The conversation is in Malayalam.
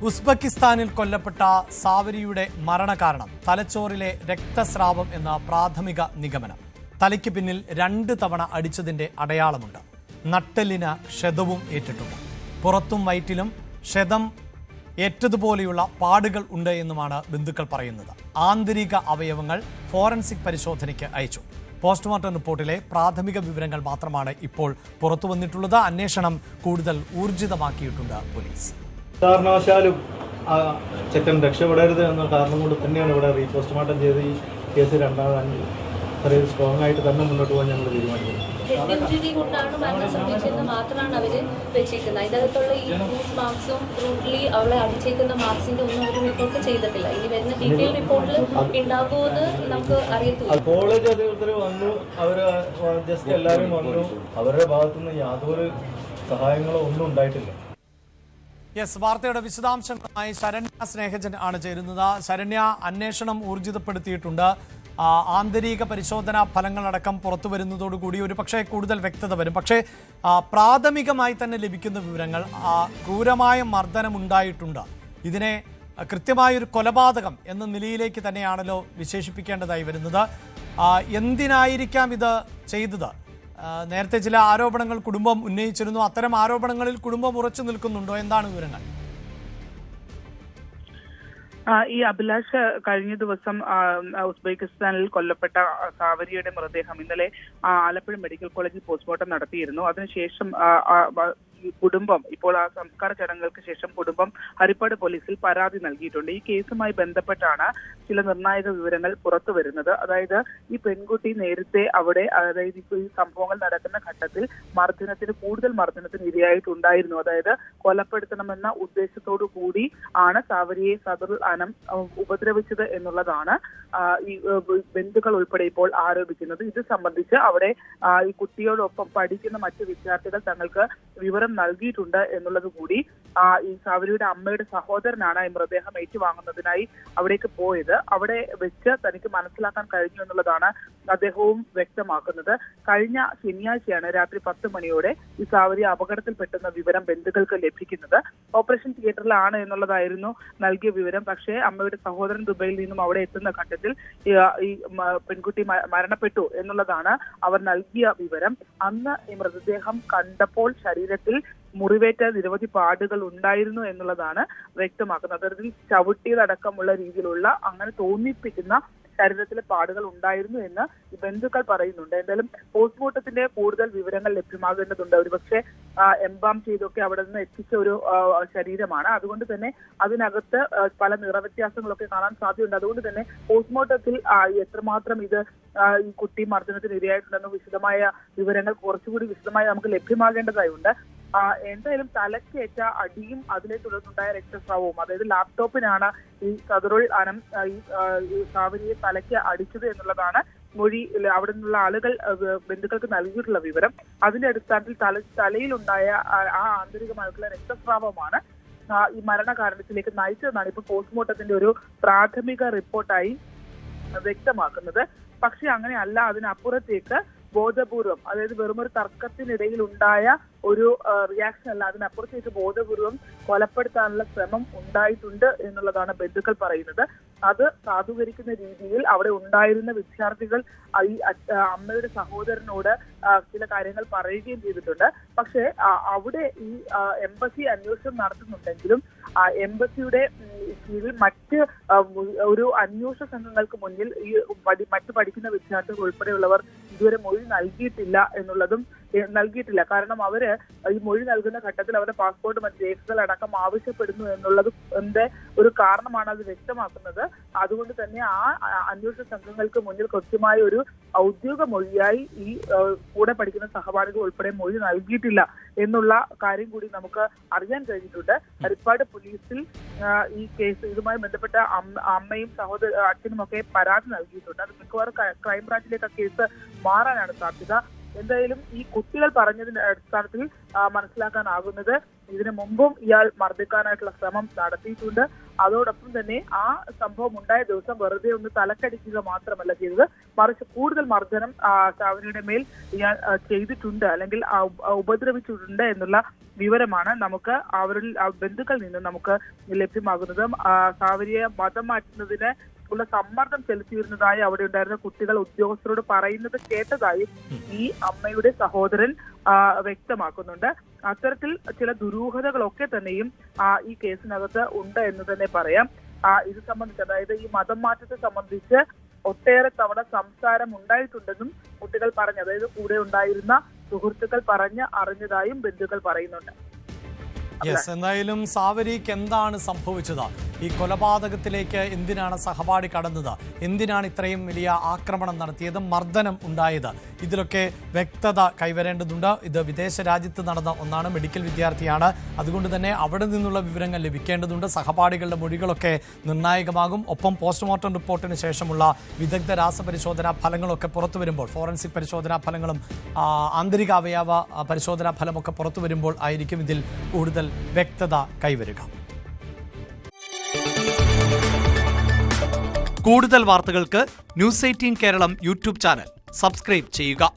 ഉസ്ബെക്കിസ്ഥാനിൽ കൊല്ലപ്പെട്ട സാവരിയുടെ മരണകാരണം തലച്ചോറിലെ രക്തസ്രാവം എന്ന പ്രാഥമിക നിഗമനം. തലയ്ക്ക് പിന്നിൽ 2 തവണ അടിച്ചതിന്റെ അടയാളമുണ്ട്. നട്ടെല്ലിന് ക്ഷതവും ഏറ്റിട്ടുണ്ട്. പുറത്തും വയറ്റിലും ക്ഷതം ഏറ്റതുപോലെയുള്ള പാടുകൾ ഉണ്ട് എന്നുമാണ് ബന്ധുക്കൾ പറയുന്നത്. ആന്തരിക അവയവങ്ങൾ ഫോറൻസിക് പരിശോധനയ്ക്ക് അയച്ചു. പോസ്റ്റ്മോർട്ടം റിപ്പോർട്ടിലെ പ്രാഥമിക വിവരങ്ങൾ മാത്രമാണ് ഇപ്പോൾ പുറത്തു വന്നിട്ടുള്ളത്. അന്വേഷണം കൂടുതൽ ഊർജിതമാക്കിയിട്ടുണ്ട് പോലീസ്. കാരണവശാലും ചെക്കൻ രക്ഷപ്പെടരുത് എന്ന കാരണം കൊണ്ട് തന്നെയാണ് ഇവിടെ പോസ്റ്റ്മോർട്ടം ചെയ്ത് ഈ കേസ് രണ്ടാമത് അത്രയും സ്ട്രോങ് ആയിട്ട് തന്നെ മുന്നോട്ട് പോകാൻ ഞങ്ങൾ തീരുമാനിക്കുന്നത്. ഹെഡ് കൊണ്ടാണ് മരണം സംഭവിച്ചതെന്ന് മാത്രമാണ് അവര് വെച്ചേക്കുന്നത്. അതിനകത്തുള്ള ഈ ബ്രൂസ് മാർക്സും ബ്രൂട്ടലി അവളെ അടിച്ചേക്കുന്ന മാർക്സിന്റെ ഒന്നും അവർ റിപ്പോർട്ട് ചെയ്തിട്ടില്ല. ഇനി വരുന്ന ഡീറ്റെയിൽ റിപ്പോർട്ടിൽ ഉണ്ടാകുമെന്ന് നമുക്ക് അറിയത്തില്ല. കോളേജ് അധികൃതർ വന്നു, അവര് ജസ്റ്റ് എല്ലാവരും വന്നു. അവരുടെ ഭാഗത്തുനിന്ന് യാതൊരു സഹായങ്ങളോ ഒന്നും ഉണ്ടായിട്ടില്ല. യെസ്, വാർത്തയുടെ വിശദാംശങ്ങളുമായി ശരണ്യ സ്നേഹജൻ ആണ് ചേരുന്നത്. ശരണ്യ, അന്വേഷണം ഊർജിതപ്പെടുത്തിയിട്ടുണ്ട്. ആന്തരിക പരിശോധനാ ഫലങ്ങളടക്കം പുറത്തു വരുന്നതോടുകൂടി ഒരു പക്ഷേ കൂടുതൽ വ്യക്തത വരും. പക്ഷേ പ്രാഥമികമായി തന്നെ ലഭിക്കുന്ന വിവരങ്ങൾ ക്രൂരമായ മർദ്ദനം ഉണ്ടായിട്ടുണ്ട്. ഇതിനെ കൃത്യമായൊരു കൊലപാതകം എന്ന നിലയിലേക്ക് തന്നെയാണല്ലോ വിശേഷിപ്പിക്കേണ്ടതായി വരുന്നത്. എന്തിനായിരിക്കാം ഇത് ചെയ്തത്? നേരത്തെ ചില ആരോപണങ്ങൾ കുടുംബം ഉന്നയിച്ചിരുന്നു. അത്തരം ആരോപണങ്ങളിൽ കുടുംബം ഉറച്ചു നിൽക്കുന്നുണ്ടോ? എന്താണ് വിവരങ്ങൾ? ഈ അഭിലാഷ് കഴിഞ്ഞ ദിവസം ഉസ്ബെക്കിസ്ഥാനിൽ കൊല്ലപ്പെട്ട സാവരിയുടെ മൃതദേഹം ഇന്നലെ ആലപ്പുഴ മെഡിക്കൽ കോളേജിൽ പോസ്റ്റ്മോർട്ടം നടത്തിയിരുന്നു. അതിനുശേഷം കുടുംബം ഇപ്പോൾ ആ സംസ്കാര ചടങ്ങുകൾക്ക് ശേഷം കുടുംബം ഹരിപ്പാട് പോലീസിൽ പരാതി നൽകിയിട്ടുണ്ട്. ഈ കേസുമായി ബന്ധപ്പെട്ടാണ് ചില നിർണായക വിവരങ്ങൾ പുറത്തു വരുന്നത്. അതായത് ഈ പെൺകുട്ടി നേരത്തെ അവിടെ, അതായത് ഇപ്പോൾ ഈ സംഭവങ്ങൾ നടക്കുന്ന ഘട്ടത്തിൽ കൂടുതൽ മർദ്ദനത്തിന് ഇരയായിട്ടുണ്ടായിരുന്നു. അതായത് കൊലപ്പെടുത്തണമെന്ന ഉദ്ദേശത്തോടു കൂടി ആണ് സാവരിയെ സദറുൽ അനം ഉപദ്രവിച്ചത് എന്നുള്ളതാണ് ഈ ബന്ധുക്കൾ ഉൾപ്പെടെ ഇപ്പോൾ ആരോപിക്കുന്നത്. ഇത് സംബന്ധിച്ച് അവിടെ ഈ കുട്ടിയോടൊപ്പം പഠിക്കുന്ന മറ്റു വിദ്യാർത്ഥികൾ തങ്ങൾക്ക് വിവരം നൽകിയിട്ടുണ്ട് എന്നുള്ളത് കൂടി ഈ സാവരിയുടെ അമ്മയുടെ സഹോദരനാണ് ഈ മൃതദേഹം ഏറ്റുവാങ്ങുന്നതിനായി അവിടേക്ക് പോയത്. അവിടെ വെച്ച് തനിക്ക് മനസ്സിലാക്കാൻ കഴിഞ്ഞു എന്നുള്ളതാണ് അദ്ദേഹവും വ്യക്തമാക്കുന്നത്. കഴിഞ്ഞ ശനിയാഴ്ചയാണ് രാത്രി 10 മണിയോടെ ഈ സാവരി അപകടത്തിൽപ്പെട്ടെന്ന വിവരം ബന്ധുക്കൾക്ക് ലഭിക്കുന്നത്. ഓപ്പറേഷൻ തിയേറ്ററിലാണ് എന്നുള്ളതായിരുന്നു നൽകിയ വിവരം. പക്ഷേ അമ്മയുടെ സഹോദരൻ ദുബൈയിൽ നിന്നും അവിടെ എത്തുന്ന ഘട്ടത്തിൽ ഈ പെൺകുട്ടി മരണപ്പെട്ടു എന്നുള്ളതാണ് അവർ നൽകിയ വിവരം. അന്ന് ഈ മൃതദേഹം കണ്ടപ്പോൾ ശരീരത്തിൽ മുറിവേറ്റ നിരവധി പാടുകൾ ഉണ്ടായിരുന്നു എന്നുള്ളതാണ് വ്യക്തമാക്കുന്നത്. അതിൽ ചവിട്ടിയതടക്കമുള്ള രീതിയിലുള്ള അങ്ങനെ തോന്നിപ്പിക്കുന്ന ശരീരത്തിലെ പാടുകൾ ഉണ്ടായിരുന്നു എന്ന് ബന്ധുക്കൾ പറയുന്നുണ്ട്. എന്തായാലും പോസ്റ്റ്മോർട്ടത്തിന്റെ കൂടുതൽ വിവരങ്ങൾ ലഭ്യമാകേണ്ടതുണ്ട്. ഒരുപക്ഷെ എംബാം ചെയ്തൊക്കെ അവിടെ നിന്ന് എത്തിച്ച ഒരു ശരീരമാണ്. അതുകൊണ്ട് തന്നെ അതിനകത്ത് പല നിറവ്യത്യാസങ്ങളൊക്കെ കാണാൻ സാധ്യതയുണ്ട്. അതുകൊണ്ട് തന്നെ പോസ്റ്റ്മോർട്ടത്തിൽ എത്രമാത്രം ഇത് ഈ കുട്ടി മർദ്ദനത്തിന് ഇരയായിട്ടുണ്ടെന്ന് വിശദമായ വിവരങ്ങൾ കുറച്ചുകൂടി വിശദമായി നമുക്ക് ലഭ്യമാകേണ്ടതായുണ്ട്. എന്തായാലും തലക്കേറ്റ അടിയും അതിനെ തുടർന്നുണ്ടായ രക്തസ്രാവവും, അതായത് ലാപ്ടോപ്പിനാണ് ഈ സദറുൽ അനം ഈ സാവരിയെ തലയ്ക്ക് അടിച്ചത് എന്നുള്ളതാണ് മൊഴി അവിടെ നിന്നുള്ള ആളുകൾ ബന്ധുക്കൾക്ക് നൽകിയിട്ടുള്ള വിവരം. അതിന്റെ അടിസ്ഥാനത്തിൽ തലയിലുണ്ടായ ആ ആന്തരികമായിട്ടുള്ള രക്തസ്രാവമാണ് ഈ മരണകാരണത്തിലേക്ക് നയിച്ചതെന്നാണ് ഇപ്പോൾ പോസ്റ്റ്മോർട്ടത്തിന്റെ ഒരു പ്രാഥമിക റിപ്പോർട്ടായി വ്യക്തമാക്കുന്നത്. പക്ഷെ അങ്ങനെയല്ല, അതിനപ്പുറത്തേക്ക് ബോധപൂർവം, അതായത് വെറുമൊരു തർക്കത്തിനിടയിൽ ഉണ്ടായ ഒരു റിയാക്ഷൻ അല്ല, അതിനപ്പുറത്തേക്ക് ബോധപൂർവം കൊലപ്പെടുത്താനുള്ള ശ്രമം ഉണ്ടായിട്ടുണ്ട് എന്നുള്ളതാണ് ബന്ധുക്കൾ പറയുന്നത്. അത് സാധൂകരിക്കുന്ന രീതിയിൽ അവിടെ ഉണ്ടായിരുന്ന വിദ്യാർത്ഥികൾ ഈ അമ്മയുടെ സഹോദരനോട് ചില കാര്യങ്ങൾ പറയുകയും ചെയ്തിട്ടുണ്ട്. പക്ഷേ അവിടെ ഈ എംബസി അന്വേഷണം നടത്തുന്നുണ്ടെങ്കിലും എംബസിയുടെ കീഴിൽ മറ്റ് ഒരു അന്വേഷണ സംഘങ്ങൾക്ക് മുന്നിൽ ഈ മറ്റു പഠിക്കുന്ന വിദ്യാർത്ഥികൾ ഉൾപ്പെടെയുള്ളവർ ഇതുവരെ മൊഴി നൽകിയിട്ടില്ല. കാരണം അവര് ഈ മൊഴി നൽകുന്ന ഘട്ടത്തിൽ അവരുടെ പാസ്പോർട്ട് മറ്റ് രേഖകൾ അടക്കം ആവശ്യപ്പെടുന്നു എന്നുള്ളത് ഒരു കാരണമാണ് അത് വ്യക്തമാക്കുന്നത്. അതുകൊണ്ട് തന്നെ ആ അന്വേഷണ സംഘങ്ങൾക്ക് മുന്നിൽ കൃത്യമായ ഒരു ഔദ്യോഗിക മൊഴിയായി ഈ കൂടെ പഠിക്കുന്ന സഹപാഠികൾ ഉൾപ്പെടെ മൊഴി നൽകിയിട്ടില്ല എന്നുള്ള കാര്യം കൂടി നമുക്ക് അറിയാൻ കഴിഞ്ഞിട്ടുണ്ട്. ഹരിപ്പാട് പോലീസിൽ ഈ കേസ് ഇതുമായി ബന്ധപ്പെട്ട അമ്മയും അച്ഛനും ഒക്കെ പരാതി നൽകിയിട്ടുണ്ട്. അത് മിക്കവാറും ക്രൈംബ്രാഞ്ചിലേക്ക് ആ കേസ് മാറാനാണ് സാധ്യത. എന്തായാലും ഈ കുട്ടികൾ പറഞ്ഞതിന്റെ അടിസ്ഥാനത്തിൽ മനസ്സിലാക്കാനാകുന്നത് ഇതിനു മുമ്പും ഇയാൾ മർദ്ദിക്കാനായിട്ടുള്ള ശ്രമം നടത്തിയിട്ടുണ്ട്. അതോടൊപ്പം തന്നെ ആ സംഭവം ഉണ്ടായ ദിവസം വെറുതെ ഒന്ന് തലക്കടിക്കുക മാത്രമല്ല ചെയ്തത്, മറിച്ച് കൂടുതൽ മർദ്ദനം സാവരിയുടെ മേൽ ഇയാൾ ചെയ്തിട്ടുണ്ട് അല്ലെങ്കിൽ ഉപദ്രവിച്ചിട്ടുണ്ട് എന്നുള്ള വിവരമാണ് നമുക്ക് അവരിൽ ബന്ധുക്കളിൽ നിന്ന് നമുക്ക് ലഭ്യമാകുന്നത്. സാവരിയെ മതം മാറ്റുന്നതിന് ഉള്ള സമ്മർദ്ദം ചെലുത്തിയിരുന്നതായി അവിടെ ഉണ്ടായിരുന്ന കുട്ടികൾ ഉദ്യോഗസ്ഥരോട് പറയുന്നത് കേട്ടതായും ഈ അമ്മയുടെ സഹോദരൻ വ്യക്തമാക്കുന്നുണ്ട്. അത്തരത്തിൽ ചില ദുരൂഹതകളൊക്കെ തന്നെയും ഈ കേസിനകത്ത് ഉണ്ട് എന്ന് തന്നെ പറയാം. ഇത് സംബന്ധിച്ച്, അതായത് ഈ മതം മാറ്റത്തെ സംബന്ധിച്ച് ഒട്ടേറെ തവണ സംസാരം ഉണ്ടായിട്ടുണ്ടെന്നും കുട്ടികൾ പറഞ്ഞു, അതായത് കൂടെ ഉണ്ടായിരുന്ന സുഹൃത്തുക്കൾ പറഞ്ഞ് അറിഞ്ഞതായും ബന്ധുക്കൾ പറയുന്നുണ്ട്. യെസ്, എന്തായാലും സാവരിക്ക് എന്താണ് സംഭവിച്ചത്? ഈ കൊലപാതകത്തിലേക്ക് എന്തിനാണ് സഹപാഠി കടന്നത്? എന്തിനാണ് ഇത്രയും വലിയ ആക്രമണം നടത്തിയത്, മർദ്ദനം ഉണ്ടായത്? ഇതിലൊക്കെ വ്യക്തത കൈവരേണ്ടതുണ്ട്. ഇത് വിദേശ രാജ്യത്ത് നടന്ന ഒന്നാണ്, മെഡിക്കൽ വിദ്യാർത്ഥിയാണ്. അതുകൊണ്ട് തന്നെ അവിടെ നിന്നുള്ള വിവരങ്ങൾ ലഭിക്കേണ്ടതുണ്ട്. സഹപാഠികളുടെ മൊഴികളൊക്കെ നിർണായകമാകും. ഒപ്പം പോസ്റ്റ്മോർട്ടം റിപ്പോർട്ടിന് ശേഷമുള്ള വിദഗ്ധ രാസപരിശോധനാ ഫലങ്ങളൊക്കെ പുറത്തു വരുമ്പോൾ, ഫോറൻസിക് പരിശോധനാ ഫലങ്ങളും ആന്തരിക അവയവ പരിശോധനാ ഫലമൊക്കെ പുറത്തു വരുമ്പോൾ ആയിരിക്കും ഇതിൽ കൂടുതൽ വ്യക്തത കൈവരുക. കൂടുതൽ വാർത്തകൾക്ക് news 18 Keralam YouTube channel subscribe ചെയ്യുക.